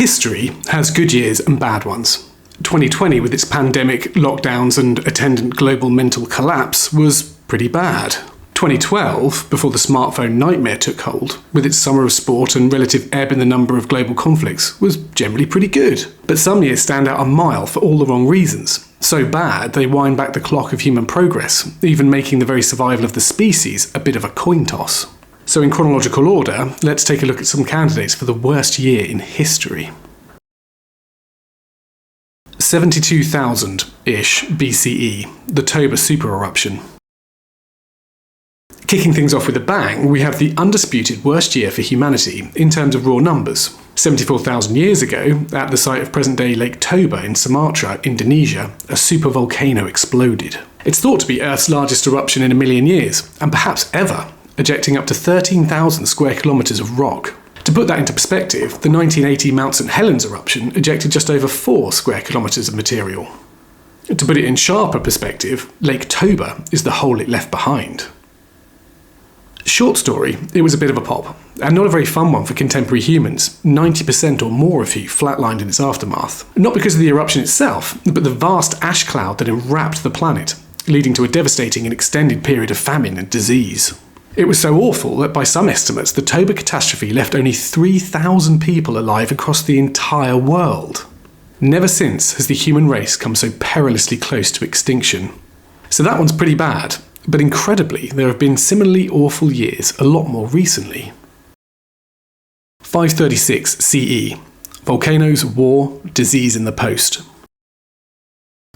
history has good years and bad ones. 2020, with its pandemic, lockdowns and attendant global mental collapse, was pretty bad. 2012, before the smartphone nightmare took hold, with its summer of sport and relative ebb in the number of global conflicts, was generally pretty good. But some years stand out a mile for all the wrong reasons. So bad, they wind back the clock of human progress, even making the very survival of the species a bit of a coin toss. So in chronological order, let's take a look at some candidates for the worst year in history. 72,000-ish BCE, the Toba supereruption. Kicking things off with a bang, we have the undisputed worst year for humanity in terms of raw numbers. 74,000 years ago, at the site of present-day Lake Toba in Sumatra, Indonesia, a supervolcano exploded. It's thought to be Earth's largest eruption in a million years, and perhaps ever, ejecting up to 13,000 square kilometres of rock. To put that into perspective, the 1980 Mount St Helens eruption ejected just over 4 square kilometres of material. To put it in sharper perspective, Lake Toba is the hole it left behind. Short story, it was a bit of a pop, and not a very fun one for contemporary humans, 90% or more of who flatlined in its aftermath. Not because of the eruption itself, but the vast ash cloud that enwrapped the planet, leading to a devastating and extended period of famine and disease. It was so awful that by some estimates, the Toba catastrophe left only 3,000 people alive across the entire world. Never since has the human race come so perilously close to extinction. So that one's pretty bad. But incredibly, there have been similarly awful years a lot more recently. 536 CE. Volcanoes, war, disease in the post.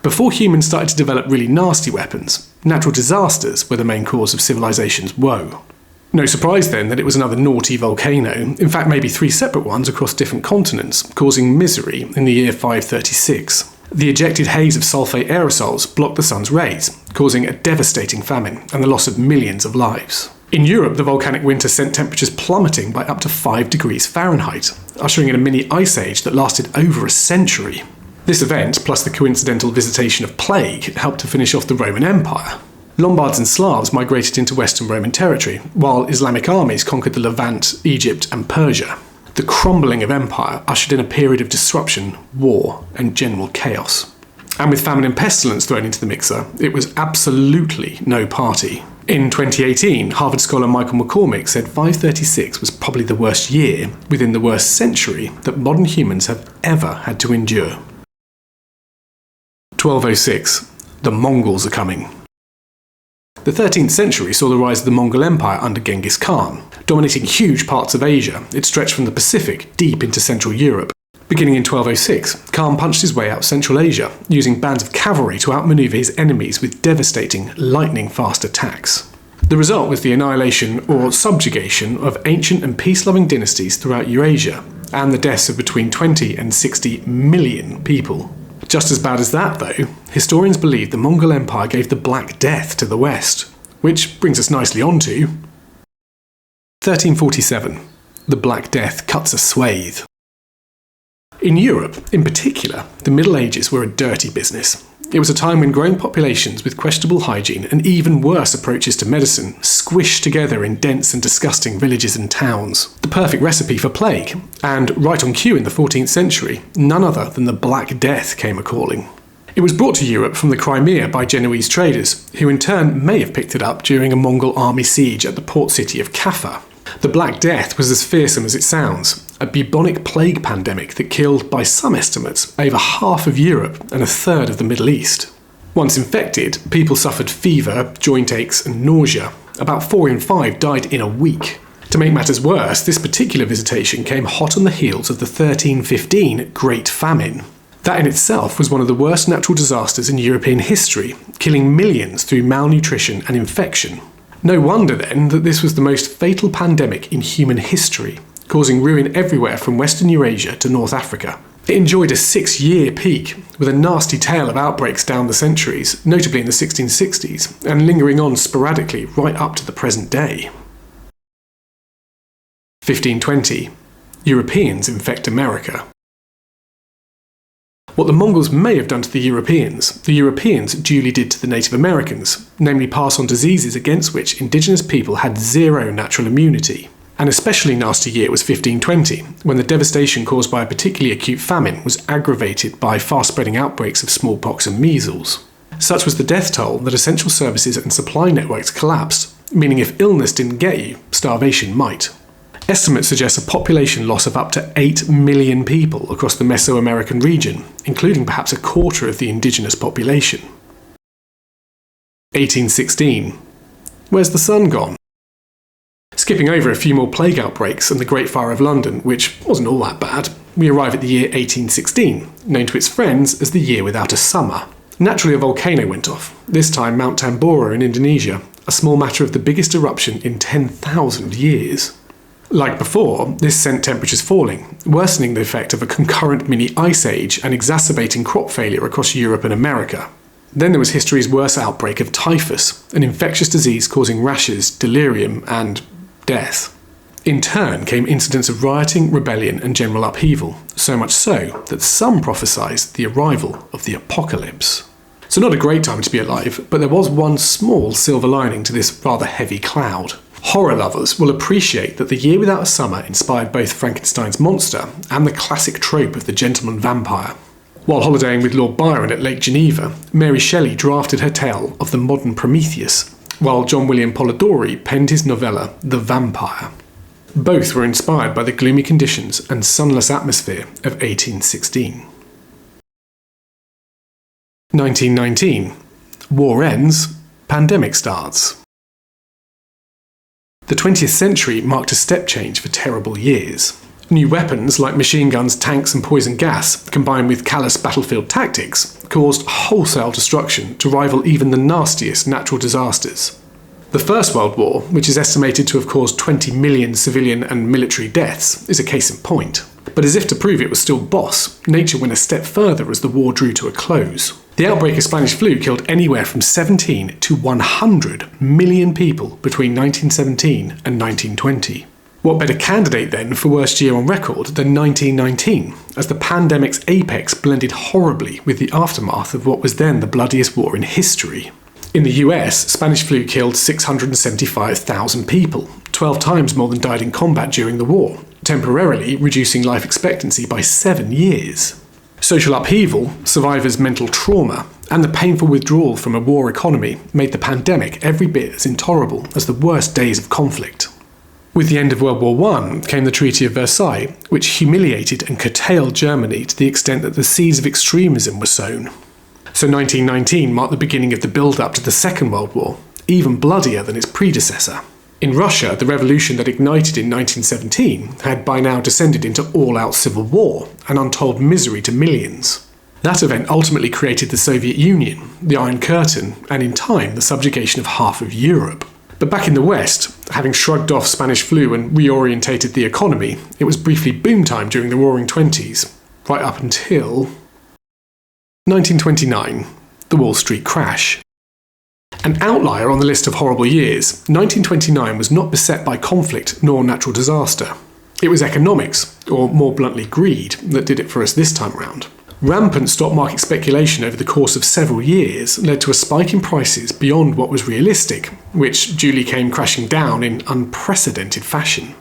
Before humans started to develop really nasty weapons, natural disasters were the main cause of civilization's woe. No surprise then that it was another naughty volcano, in fact maybe 3 separate ones across different continents, causing misery in the year 536. The ejected haze of sulfate aerosols blocked the sun's rays, causing a devastating famine and the loss of millions of lives. In Europe, the volcanic winter sent temperatures plummeting by up to 5 degrees Fahrenheit, ushering in a mini ice age that lasted over a century. This event, plus the coincidental visitation of plague, helped to finish off the Roman Empire. Lombards and Slavs migrated into Western Roman territory, while Islamic armies conquered the Levant, Egypt and Persia. The crumbling of empire ushered in a period of disruption, war, and general chaos. And with famine and pestilence thrown into the mixer, it was absolutely no party. In 2018, Harvard scholar Michael McCormick said 536 was probably the worst year within the worst century that modern humans have ever had to endure. 1206. The Mongols are coming. The 13th century saw the rise of the Mongol Empire under Genghis Khan. Dominating huge parts of Asia, it stretched from the Pacific deep into Central Europe. Beginning in 1206, Khan punched his way out Central Asia, using bands of cavalry to outmaneuver his enemies with devastating, lightning-fast attacks. The result was the annihilation or subjugation of ancient and peace-loving dynasties throughout Eurasia, and the deaths of between 20 and 60 million people. Just as bad as that, though, historians believe the Mongol Empire gave the Black Death to the West, which brings us nicely on to 1347. The Black Death cuts a swathe. In Europe, in particular, the Middle Ages were a dirty business. It was a time when growing populations with questionable hygiene and even worse approaches to medicine squished together in dense and disgusting villages and towns. The perfect recipe for plague, and right on cue in the 14th century, none other than the Black Death came a-calling. It was brought to Europe from the Crimea by Genoese traders, who in turn may have picked it up during a Mongol army siege at the port city of Kaffa. The Black Death was as fearsome as it sounds, a bubonic plague pandemic that killed, by some estimates, over half of Europe and a third of the Middle East. Once infected, people suffered fever, joint aches and nausea. About 4 in 5 died in a week. To make matters worse, this particular visitation came hot on the heels of the 1315 Great Famine. That in itself was one of the worst natural disasters in European history, killing millions through malnutrition and infection. No wonder then that this was the most fatal pandemic in human history, causing ruin everywhere from Western Eurasia to North Africa. It enjoyed a 6-year peak, with a nasty tail of outbreaks down the centuries, notably in the 1660s, and lingering on sporadically right up to the present day. 1520. Europeans infect America. What the Mongols may have done to the Europeans duly did to the Native Americans, namely pass on diseases against which indigenous people had zero natural immunity. An especially nasty year was 1520, when the devastation caused by a particularly acute famine was aggravated by fast-spreading outbreaks of smallpox and measles. Such was the death toll that essential services and supply networks collapsed, meaning if illness didn't get you, starvation might. Estimates suggest a population loss of up to 8 million people across the Mesoamerican region, including perhaps a quarter of the indigenous population. 1816. Where's the sun gone? Skipping over a few more plague outbreaks and the Great Fire of London, which wasn't all that bad, we arrive at the year 1816, known to its friends as the year without a summer. Naturally, a volcano went off, this time Mount Tambora in Indonesia, a small matter of the biggest eruption in 10,000 years. Like before, this sent temperatures falling, worsening the effect of a concurrent mini ice age and exacerbating crop failure across Europe and America. Then there was history's worst outbreak of typhus, an infectious disease causing rashes, delirium, and death. In turn came incidents of rioting, rebellion, and general upheaval, so much so that some prophesied the arrival of the apocalypse. So not a great time to be alive, but there was one small silver lining to this rather heavy cloud. Horror lovers will appreciate that The Year Without a Summer inspired both Frankenstein's monster and the classic trope of the gentleman vampire. While holidaying with Lord Byron at Lake Geneva, Mary Shelley drafted her tale of the modern Prometheus, while John William Polidori penned his novella The Vampire. Both were inspired by the gloomy conditions and sunless atmosphere of 1816. 1919. War ends, pandemic starts. The 20th century marked a step change for terrible years. New weapons like machine guns, tanks and poison gas, combined with callous battlefield tactics, caused wholesale destruction to rival even the nastiest natural disasters. The First World War, which is estimated to have caused 20 million civilian and military deaths, is a case in point. But as if to prove it was still boss, nature went a step further as the war drew to a close. The outbreak of Spanish flu killed anywhere from 17 to 100 million people between 1917 and 1920. What better candidate then for worst year on record than 1919, as the pandemic's apex blended horribly with the aftermath of what was then the bloodiest war in history. In the US, Spanish flu killed 675,000 people, 12 times more than died in combat during the war, temporarily reducing life expectancy by 7 years. Social upheaval, survivors' mental trauma, and the painful withdrawal from a war economy made the pandemic every bit as intolerable as the worst days of conflict. With the end of World War I came the Treaty of Versailles, which humiliated and curtailed Germany to the extent that the seeds of extremism were sown. So 1919 marked the beginning of the build-up to the Second World War, even bloodier than its predecessor. In Russia, the revolution that ignited in 1917 had by now descended into all-out civil war and untold misery to millions. That event ultimately created the Soviet Union, the Iron Curtain, and in time the subjugation of half of Europe. But back in the West, having shrugged off Spanish flu and reorientated the economy, it was briefly boom time during the Roaring Twenties, right up until 1929, the Wall Street crash. An outlier on the list of horrible years, 1929 was not beset by conflict nor natural disaster. It was economics, or more bluntly greed, that did it for us this time round. Rampant stock market speculation over the course of several years led to a spike in prices beyond what was realistic, which duly came crashing down in unprecedented fashion.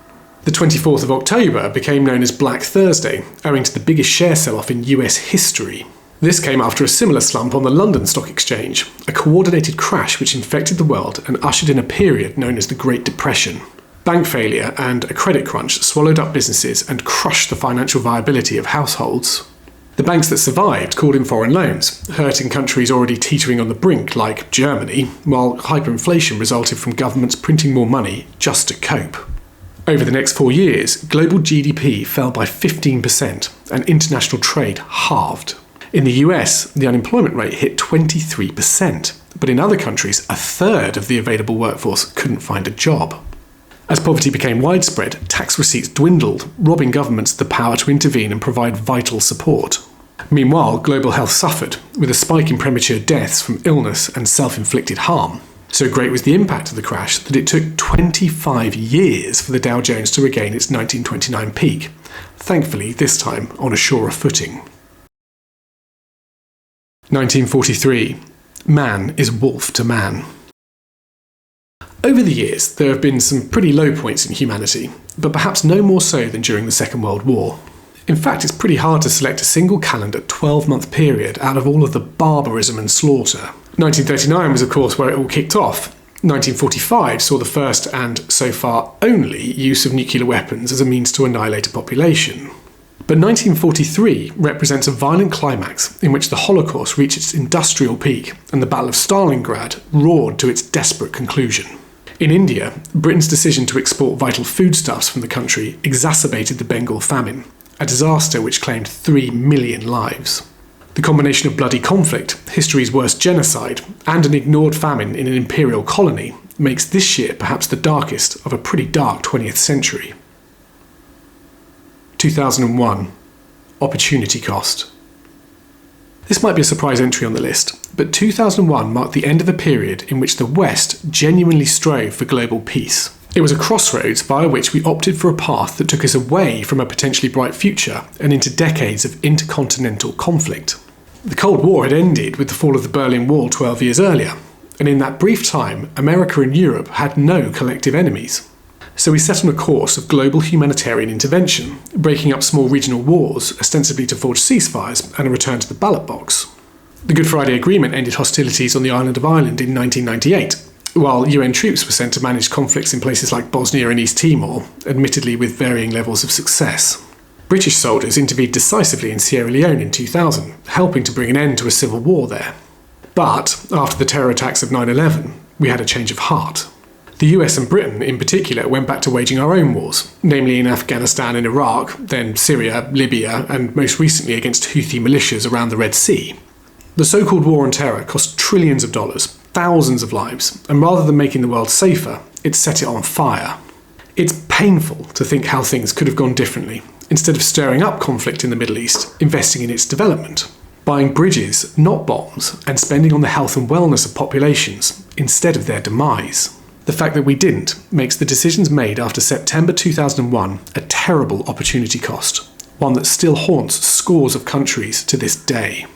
The 24th of October became known as Black Thursday, owing to the biggest share sell-off in US history. This came after a similar slump on the London Stock Exchange, a coordinated crash which infected the world and ushered in a period known as the Great Depression. Bank failure and a credit crunch swallowed up businesses and crushed the financial viability of households. The banks that survived called in foreign loans, hurting countries already teetering on the brink like Germany, while hyperinflation resulted from governments printing more money just to cope. Over the next 4 years, global GDP fell by 15% and international trade halved. In the US, the unemployment rate hit 23%, but in other countries, a third of the available workforce couldn't find a job. As poverty became widespread, tax receipts dwindled, robbing governments the power to intervene and provide vital support. Meanwhile, global health suffered, with a spike in premature deaths from illness and self-inflicted harm. So great was the impact of the crash that it took 25 years for the Dow Jones to regain its 1929 peak, thankfully this time on a surer footing. 1943. Man is wolf to man. Over the years, there have been some pretty low points in humanity, but perhaps no more so than during the Second World War. In fact, it's pretty hard to select a single calendar 12-month period out of all of the barbarism and slaughter. 1939 was, of course, where it all kicked off. 1945 saw the first and, so far, only use of nuclear weapons as a means to annihilate a population. But 1943 represents a violent climax in which the Holocaust reached its industrial peak and the Battle of Stalingrad roared to its desperate conclusion. In India, Britain's decision to export vital foodstuffs from the country exacerbated the Bengal famine, a disaster which claimed 3 million lives. The combination of bloody conflict, history's worst genocide, and an ignored famine in an imperial colony makes this year perhaps the darkest of a pretty dark 20th century. 2001. Opportunity cost. This might be a surprise entry on the list, but 2001 marked the end of a period in which the West genuinely strove for global peace. It was a crossroads via which we opted for a path that took us away from a potentially bright future and into decades of intercontinental conflict. The Cold War had ended with the fall of the Berlin Wall 12 years earlier, and in that brief time, America and Europe had no collective enemies. So we set on a course of global humanitarian intervention, breaking up small regional wars, ostensibly to forge ceasefires and a return to the ballot box. The Good Friday Agreement ended hostilities on the island of Ireland in 1998, while UN troops were sent to manage conflicts in places like Bosnia and East Timor, admittedly with varying levels of success. British soldiers intervened decisively in Sierra Leone in 2000, helping to bring an end to a civil war there. But after the terror attacks of 9/11, we had a change of heart. The US and Britain, in particular, went back to waging our own wars, namely in Afghanistan and Iraq, then Syria, Libya, and most recently against Houthi militias around the Red Sea. The so-called war on terror cost trillions of dollars, thousands of lives, and rather than making the world safer, it set it on fire. It's painful to think how things could have gone differently, instead of stirring up conflict in the Middle East, investing in its development, buying bridges, not bombs, and spending on the health and wellness of populations, instead of their demise. The fact that we didn't makes the decisions made after September 2001 a terrible opportunity cost, one that still haunts scores of countries to this day.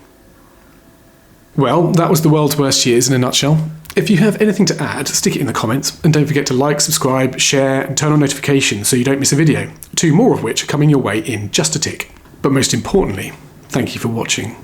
Well, that was the world's worst years in a nutshell. If you have anything to add, stick it in the comments, and don't forget to like, subscribe, share, and turn on notifications so you don't miss a video, 2 more of which are coming your way in just a tick. But most importantly, thank you for watching.